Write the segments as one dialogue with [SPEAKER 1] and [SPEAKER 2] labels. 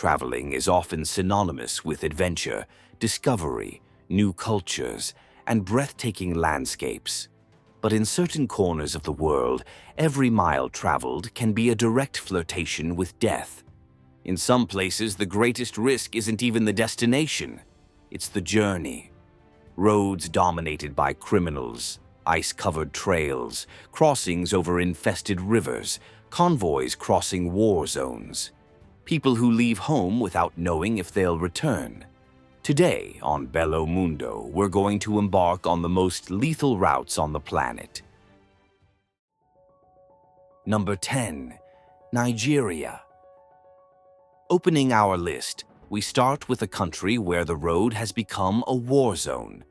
[SPEAKER 1] Traveling is often synonymous with adventure, discovery, new cultures, and breathtaking landscapes. But in certain corners of the world, every mile traveled can be a direct flirtation with death. In some places, the greatest risk isn't even the destination, it's the journey. Roads dominated by criminals, ice-covered trails, crossings over infested rivers, convoys crossing war zones. People who leave home without knowing if they'll return. Today, on Bello Mundo, we're going to embark on the most lethal routes on the planet. Number 10. Nigeria. Opening our list, we start with a country where the road has become a war zone.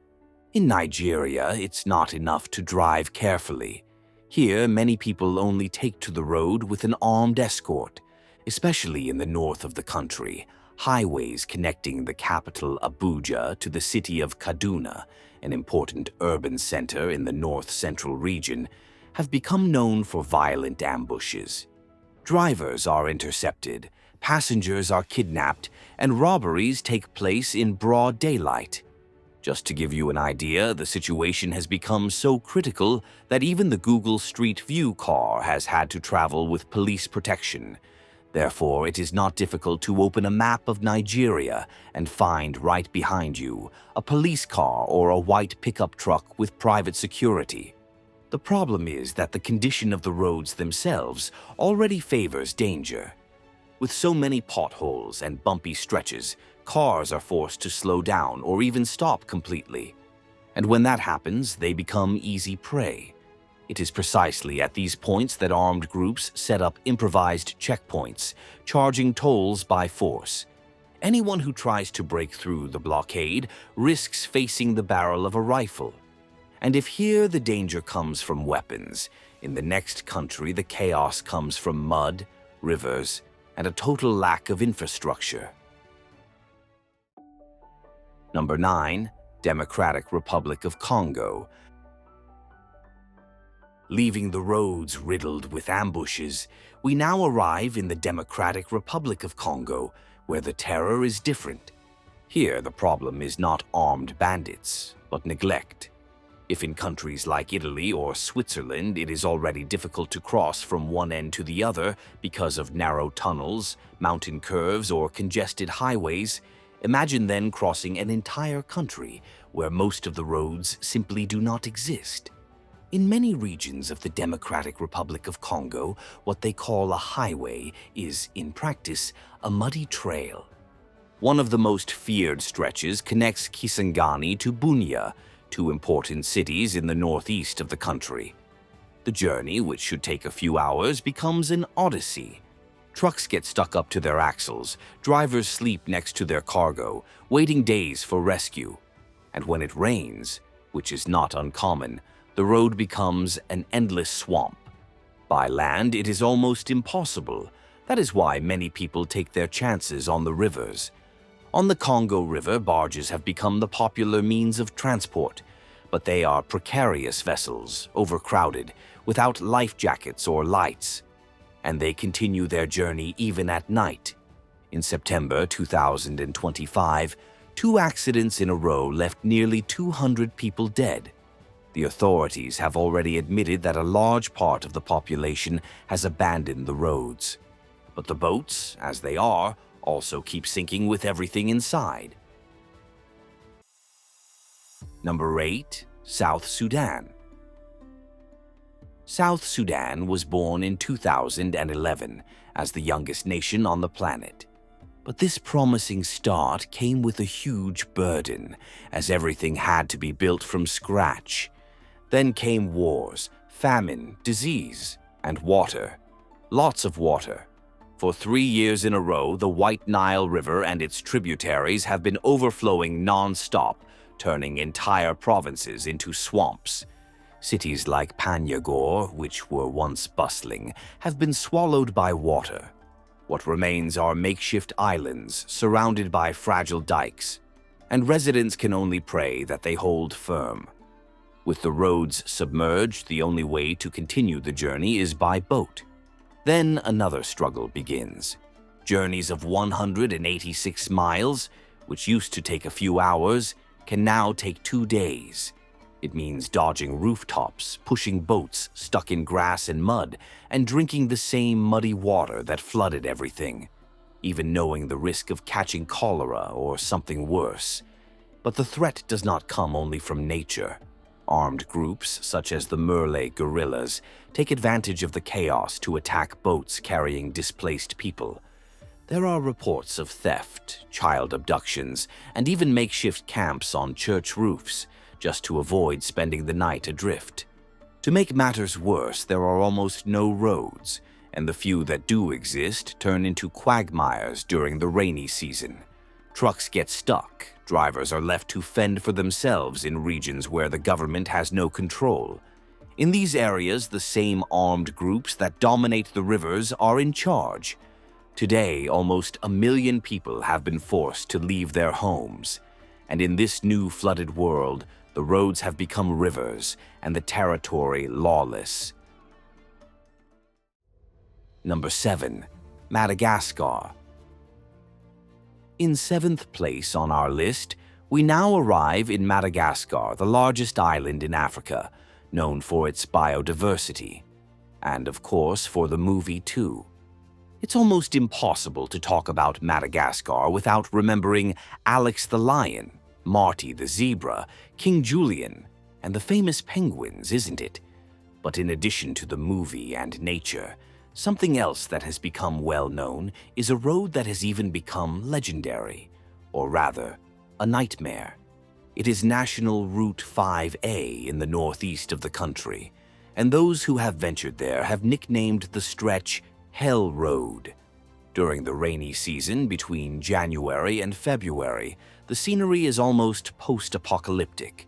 [SPEAKER 1] In Nigeria, it's not enough to drive carefully. Here, many people only take to the road with an armed escort, especially in the north of the country. Highways connecting the capital Abuja to the city of Kaduna, an important urban center in the north-central region, have become known for violent ambushes. Drivers are intercepted, passengers are kidnapped, and robberies take place in broad daylight. Just to give you an idea, the situation has become so critical that even the Google Street View car has had to travel with police protection. Therefore, it is not difficult to open a map of Nigeria and find right behind you a police car or a white pickup truck with private security. The problem is that the condition of the roads themselves already favors danger. With so many potholes and bumpy stretches, cars are forced to slow down or even stop completely. And when that happens, they become easy prey. It is precisely at these points that armed groups set up improvised checkpoints, charging tolls by force. Anyone who tries to break through the blockade risks facing the barrel of a rifle. And if here the danger comes from weapons, in the next country the chaos comes from mud, rivers, and a total lack of infrastructure. Number 9. Democratic Republic of Congo. Leaving the roads riddled with ambushes, we now arrive in the Democratic Republic of Congo, where the terror is different. Here, the problem is not armed bandits, but neglect. If in countries like Italy or Switzerland it is already difficult to cross from one end to the other because of narrow tunnels, mountain curves, or congested highways, imagine then crossing an entire country where most of the roads simply do not exist. In many regions of the Democratic Republic of Congo, what they call a highway is, in practice, a muddy trail. One of the most feared stretches connects Kisangani to Bunia, two important cities in the northeast of the country. The journey, which should take a few hours, becomes an odyssey. Trucks get stuck up to their axles, drivers sleep next to their cargo, waiting days for rescue. And when it rains, which is not uncommon, the road becomes an endless swamp. By land, it is almost impossible. That is why many people take their chances on the rivers. On the Congo River, barges have become the popular means of transport, but they are precarious vessels, overcrowded, without life jackets or lights. And they continue their journey even at night. In September 2025, 2 accidents in a row left nearly 200 people dead. The authorities have already admitted that a large part of the population has abandoned the roads. But the boats, as they are, also keep sinking with everything inside. Number 8. South Sudan. South Sudan was born in 2011 as the youngest nation on the planet. But this promising start came with a huge burden, as everything had to be built from scratch. Then came wars, famine, disease, and water. Lots of water. For 3 years in a row, the White Nile River and its tributaries have been overflowing non-stop, turning entire provinces into swamps. Cities like Panyagor, which were once bustling, have been swallowed by water. What remains are makeshift islands surrounded by fragile dikes, and residents can only pray that they hold firm. With the roads submerged, the only way to continue the journey is by boat. Then another struggle begins. Journeys of 186 miles, which used to take a few hours, can now take 2 days. It means dodging rooftops, pushing boats stuck in grass and mud, and drinking the same muddy water that flooded everything, even knowing the risk of catching cholera or something worse. But the threat does not come only from nature. Armed groups, such as the Murle guerrillas, take advantage of the chaos to attack boats carrying displaced people. There are reports of theft, child abductions, and even makeshift camps on church roofs, just to avoid spending the night adrift. To make matters worse, there are almost no roads, and the few that do exist turn into quagmires during the rainy season. Trucks get stuck, drivers are left to fend for themselves in regions where the government has no control. In these areas, the same armed groups that dominate the rivers are in charge. Today, almost 1 million people have been forced to leave their homes, and in this new flooded world, the roads have become rivers and the territory lawless. Number 7. Madagascar. In 7th place on our list, we now arrive in Madagascar, the largest island in Africa, known for its biodiversity, and of course for the movie too. It's almost impossible to talk about Madagascar without remembering Alex the lion, Marty the zebra, King Julian, and the famous penguins, isn't it? But in addition to the movie and nature, something else that has become well known is a road that has even become legendary, or rather, a nightmare. It is National Route 5A in the northeast of the country, and those who have ventured there have nicknamed the stretch Hell Road. During the rainy season between January and February, the scenery is almost post-apocalyptic.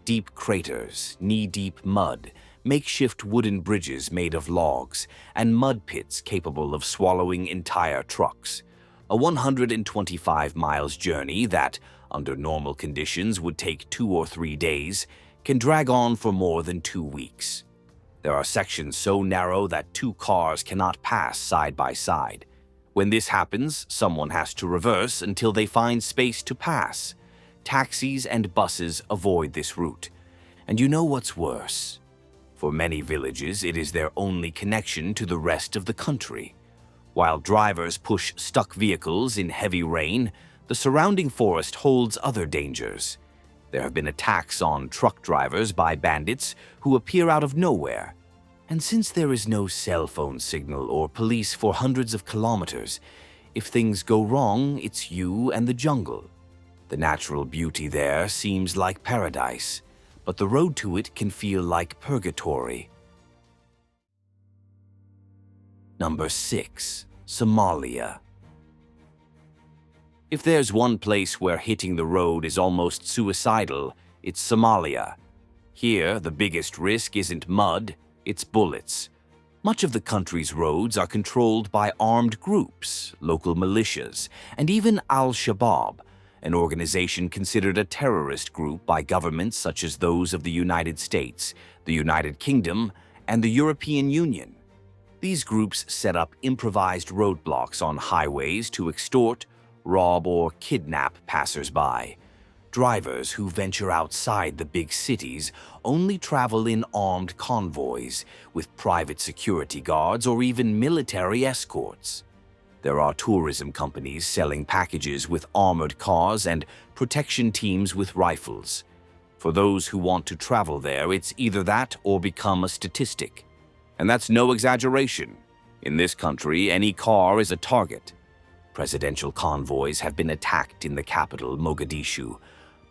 [SPEAKER 1] Deep craters, knee-deep mud, makeshift wooden bridges made of logs, and mud pits capable of swallowing entire trucks. A 125 miles journey that, under normal conditions, would take 2 or 3 days, can drag on for more than 2 weeks. There are sections so narrow that 2 cars cannot pass side by side. When this happens, someone has to reverse until they find space to pass. Taxis and buses avoid this route. And you know what's worse? For many villages, it is their only connection to the rest of the country. While drivers push stuck vehicles in heavy rain, the surrounding forest holds other dangers. There have been attacks on truck drivers by bandits who appear out of nowhere. And since there is no cell phone signal or police for hundreds of kilometers, if things go wrong, it's you and the jungle. The natural beauty there seems like paradise, but the road to it can feel like purgatory. Number 6. Somalia. If there's one place where hitting the road is almost suicidal, it's Somalia. Here, the biggest risk isn't mud, it's bullets. Much of the country's roads are controlled by armed groups, local militias, and even Al-Shabaab, an organization considered a terrorist group by governments such as those of the United States, the United Kingdom, and the European Union. These groups set up improvised roadblocks on highways to extort, rob, or kidnap passers-by. Drivers who venture outside the big cities only travel in armed convoys with private security guards or even military escorts. There are tourism companies selling packages with armored cars and protection teams with rifles. For those who want to travel there, it's either that or become a statistic. And that's no exaggeration. In this country, any car is a target. Presidential convoys have been attacked in the capital, Mogadishu.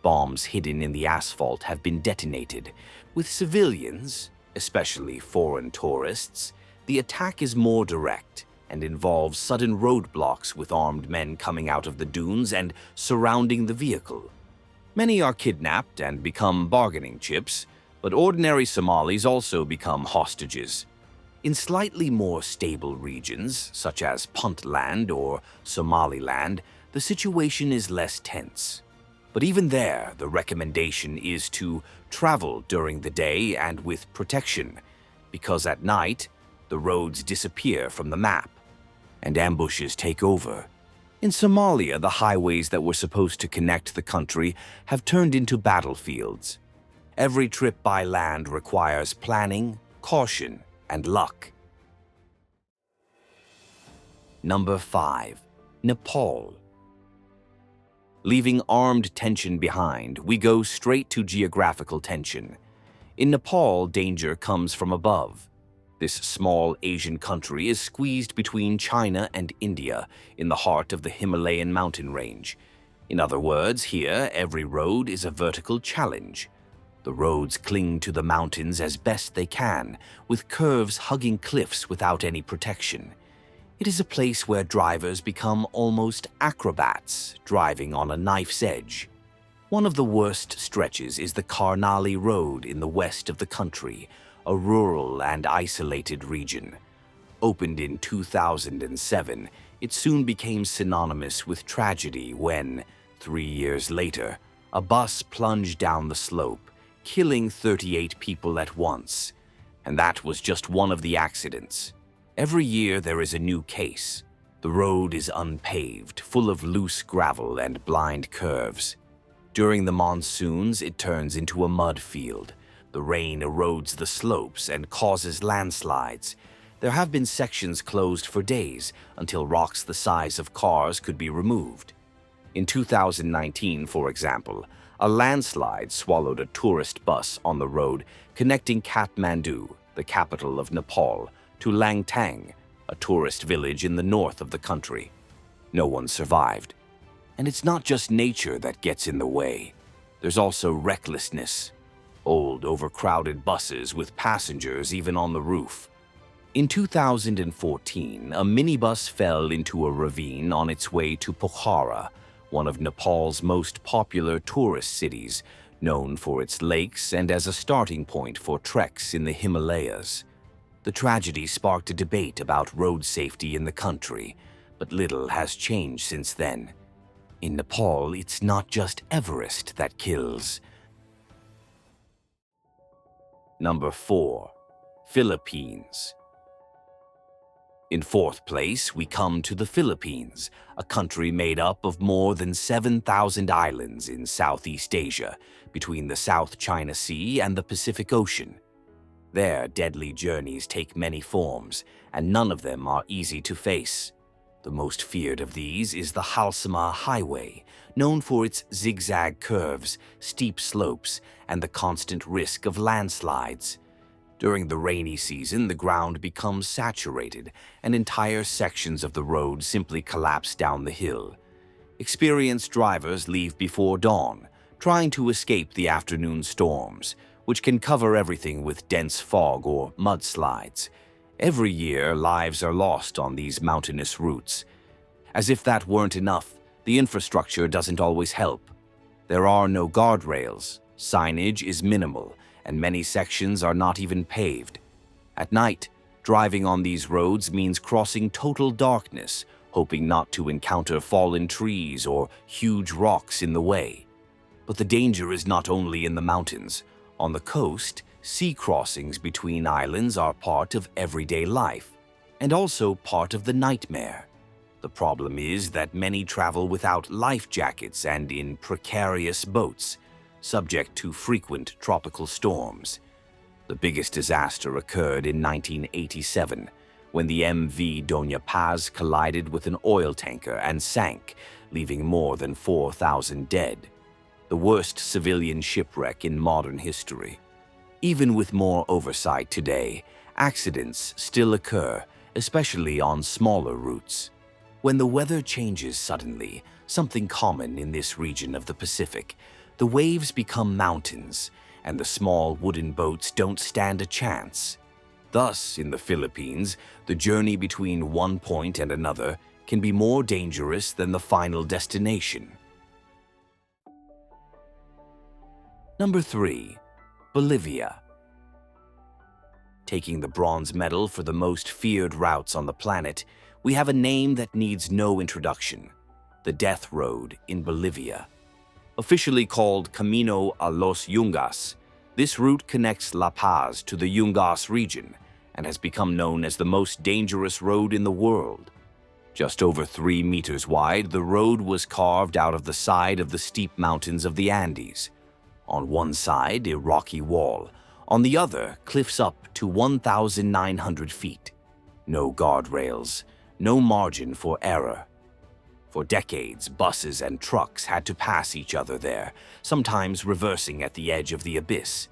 [SPEAKER 1] Bombs hidden in the asphalt have been detonated. With civilians, especially foreign tourists, the attack is more direct and involves sudden roadblocks with armed men coming out of the dunes and surrounding the vehicle. Many are kidnapped and become bargaining chips, but ordinary Somalis also become hostages. In slightly more stable regions, such as Puntland or Somaliland, the situation is less tense. But even there, the recommendation is to travel during the day and with protection, because at night, the roads disappear from the map. and ambushes take over. In Somalia, the highways that were supposed to connect the country have turned into battlefields. Every trip by land requires planning, caution, and luck. Number 5. Nepal. Leaving armed tension behind, we go straight to geographical tension. In Nepal, danger comes from above. This small Asian country is squeezed between China and India in the heart of the Himalayan mountain range. In other words, here, every road is a vertical challenge. The roads cling to the mountains as best they can, with curves hugging cliffs without any protection. It is a place where drivers become almost acrobats, driving on a knife's edge. One of the worst stretches is the Karnali Road in the west of the country, a rural and isolated region. Opened in 2007, it soon became synonymous with tragedy when, 3 years later, a bus plunged down the slope, killing 38 people at once. And that was just one of the accidents. Every year there is a new case. The road is unpaved, full of loose gravel and blind curves. During the monsoons, it turns into a mud field. The rain erodes the slopes and causes landslides. There have been sections closed for days until rocks the size of cars could be removed. In 2019, for example, a landslide swallowed a tourist bus on the road connecting Kathmandu, the capital of Nepal, to Langtang, a tourist village in the north of the country. No one survived. And it's not just nature that gets in the way. There's also recklessness. Old, overcrowded buses with passengers even on the roof. In 2014, a minibus fell into a ravine on its way to Pokhara, one of Nepal's most popular tourist cities, known for its lakes and as a starting point for treks in the Himalayas. The tragedy sparked a debate about road safety in the country, but little has changed since then. In Nepal, it's not just Everest that kills. Number 4. Philippines. In fourth place, we come to the Philippines, a country made up of more than 7,000 islands in Southeast Asia, between the South China Sea and the Pacific Ocean. Their deadly journeys take many forms, and none of them are easy to face. The most feared of these is the Halsama Highway, known for its zigzag curves, steep slopes, and the constant risk of landslides. During the rainy season, the ground becomes saturated, and entire sections of the road simply collapse down the hill. Experienced drivers leave before dawn, trying to escape the afternoon storms, which can cover everything with dense fog or mudslides. Every year, lives are lost on these mountainous routes. As if that weren't enough, the infrastructure doesn't always help. There are no guardrails, signage is minimal, and many sections are not even paved. At night, driving on these roads means crossing total darkness, hoping not to encounter fallen trees or huge rocks in the way. But the danger is not only in the mountains. On the coast, sea crossings between islands are part of everyday life, and also part of the nightmare. The problem is that many travel without life jackets and in precarious boats, subject to frequent tropical storms. The biggest disaster occurred in 1987, when the MV Doña Paz collided with an oil tanker and sank, leaving more than 4,000 dead. The worst civilian shipwreck in modern history. Even with more oversight today, accidents still occur, especially on smaller routes. When the weather changes suddenly, something common in this region of the Pacific, the waves become mountains, and the small wooden boats don't stand a chance. Thus, in the Philippines, the journey between one point and another can be more dangerous than the final destination. Number 3. Bolivia. Taking the bronze medal for the most feared routes on the planet, we have a name that needs no introduction: the Death Road in Bolivia. Officially called Camino a los Yungas, this route connects La Paz to the Yungas region and has become known as the most dangerous road in the world. Just over 3 meters wide, the road was carved out of the side of the steep mountains of the Andes. On one side, a rocky wall. On the other, cliffs up to 1,900 feet. No guardrails, no margin for error. For decades, buses and trucks had to pass each other there, sometimes reversing at the edge of the abyss.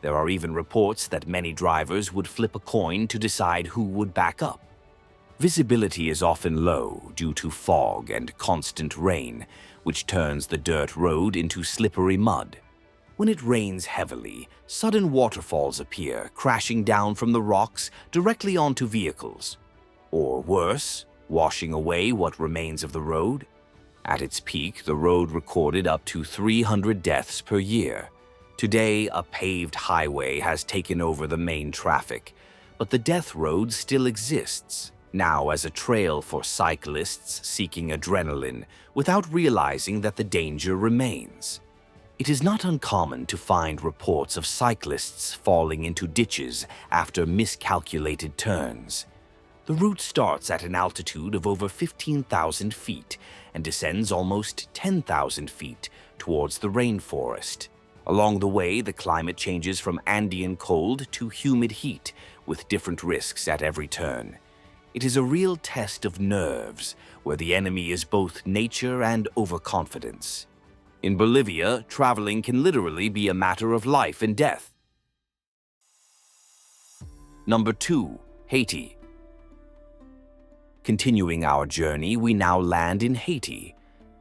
[SPEAKER 1] There are even reports that many drivers would flip a coin to decide who would back up. Visibility is often low due to fog and constant rain, which turns the dirt road into slippery mud. When it rains heavily, sudden waterfalls appear, crashing down from the rocks directly onto vehicles. Or worse, washing away what remains of the road. At its peak, the road recorded up to 300 deaths per year. Today, a paved highway has taken over the main traffic, but the death road still exists, now as a trail for cyclists seeking adrenaline without realizing that the danger remains. It is not uncommon to find reports of cyclists falling into ditches after miscalculated turns. The route starts at an altitude of over 15,000 feet and descends almost 10,000 feet towards the rainforest. Along the way, the climate changes from Andean cold to humid heat, with different risks at every turn. It is a real test of nerves, where the enemy is both nature and overconfidence. In Bolivia, traveling can literally be a matter of life and death. Number 2. Haiti. Continuing our journey, we now land in Haiti.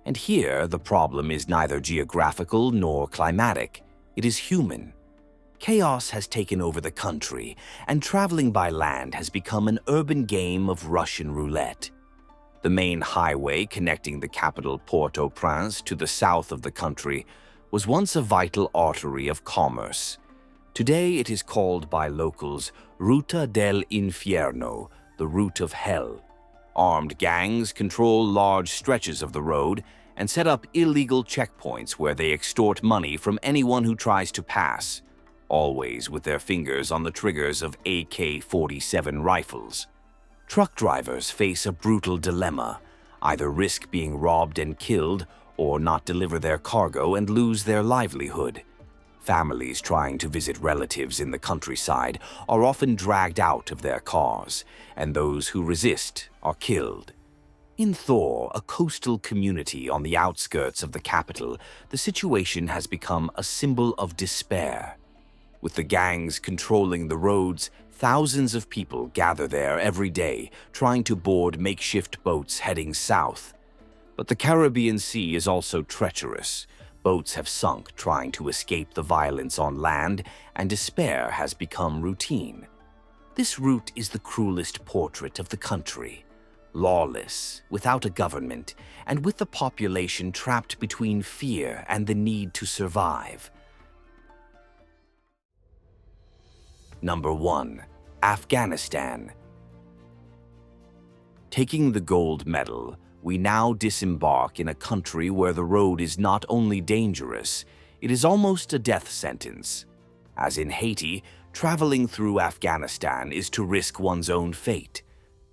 [SPEAKER 1] And here, the problem is neither geographical nor climatic. It is human. Chaos has taken over the country, and traveling by land has become an urban game of Russian roulette. The main highway connecting the capital Port-au-Prince to the south of the country was once a vital artery of commerce. Today it is called by locals Ruta del Infierno, the route of hell. Armed gangs control large stretches of the road and set up illegal checkpoints where they extort money from anyone who tries to pass, always with their fingers on the triggers of AK-47 rifles. Truck drivers face a brutal dilemma: either risk being robbed and killed or not deliver their cargo and lose their livelihood. Families trying to visit relatives in the countryside are often dragged out of their cars, and those who resist are killed. In Thor, a coastal community on the outskirts of the capital, the situation has become a symbol of despair. With the gangs controlling the roads, thousands of people gather there every day, trying to board makeshift boats heading south. But the Caribbean Sea is also treacherous. Boats have sunk trying to escape the violence on land, and despair has become routine. This route is the cruelest portrait of the country. Lawless, without a government, and with the population trapped between fear and the need to survive. Number 1. Afghanistan. Taking the gold medal, we now disembark in a country where the road is not only dangerous, it is almost a death sentence. As in Haiti, traveling through Afghanistan is to risk one's own fate.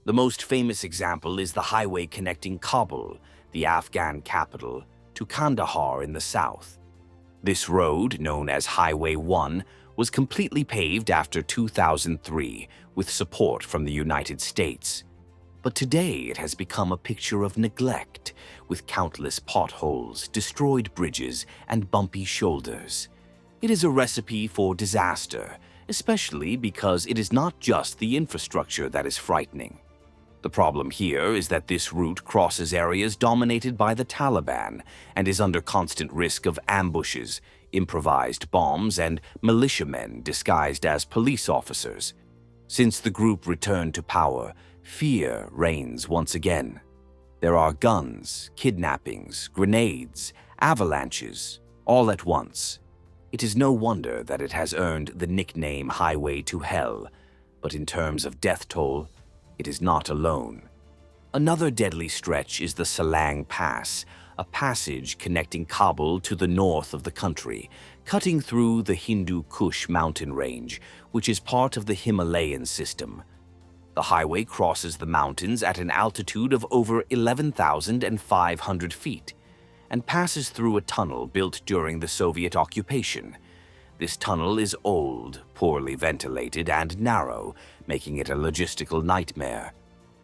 [SPEAKER 1] The most famous example is the highway connecting Kabul, the Afghan capital, to Kandahar in the south. This road, known as Highway 1, was completely paved after 2003 with support from the United States. But today it has become a picture of neglect, with countless potholes, destroyed bridges, and bumpy shoulders. It is a recipe for disaster, especially because it is not just the infrastructure that is frightening. The problem here is that this route crosses areas dominated by the Taliban and is under constant risk of ambushes, improvised bombs, and militiamen disguised as police officers. Since the group returned to power, fear reigns once again. There are guns, kidnappings, grenades, avalanches, all at once. It is no wonder that it has earned the nickname Highway to Hell, but in terms of death toll, it is not alone. Another deadly stretch is the Salang Pass, a passage connecting Kabul to the north of the country, cutting through the Hindu Kush mountain range, which is part of the Himalayan system. The highway crosses the mountains at an altitude of over 11,500 feet and passes through a tunnel built during the Soviet occupation. This tunnel is old, poorly ventilated, and narrow, making it a logistical nightmare.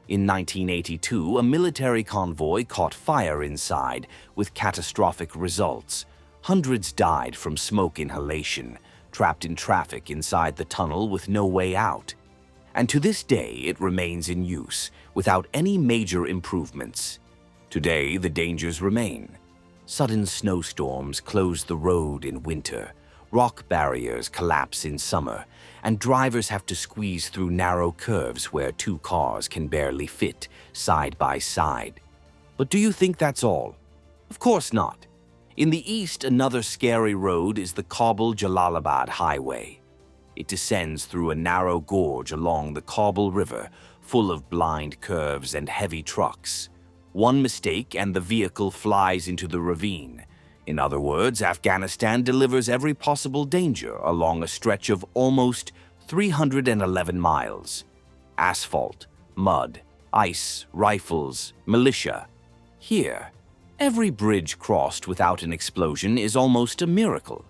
[SPEAKER 1] In 1982, a military convoy caught fire inside, with catastrophic results. Hundreds died from smoke inhalation, trapped in traffic inside the tunnel with no way out. And to this day, it remains in use, without any major improvements. Today, the dangers remain. Sudden snowstorms close the road in winter, rock barriers collapse in summer, and drivers have to squeeze through narrow curves where two cars can barely fit, side by side. But do you think that's all? Of course not. In the east, another scary road is the Kabul-Jalalabad Highway. It descends through a narrow gorge along the Kabul River, full of blind curves and heavy trucks. One mistake and the vehicle flies into the ravine. In other words, Afghanistan delivers every possible danger along a stretch of almost 311 miles. Asphalt, mud, ice, rifles, militia. Here, every bridge crossed without an explosion is almost a miracle,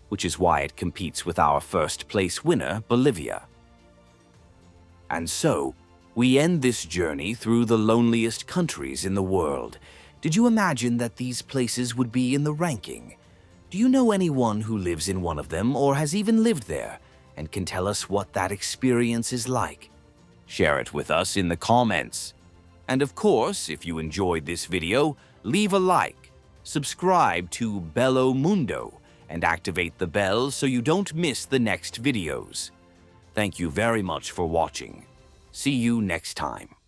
[SPEAKER 1] which is why it competes with our first-place winner, Bolivia. And so, we end this journey through the loneliest countries in the world. Did you imagine that these places would be in the ranking? Do you know anyone who lives in one of them or has even lived there and can tell us what that experience is like? Share it with us in the comments. And of course, if you enjoyed this video, leave a like, subscribe to Bello Mundo, and activate the bell so you don't miss the next videos. Thank you very much for watching. See you next time.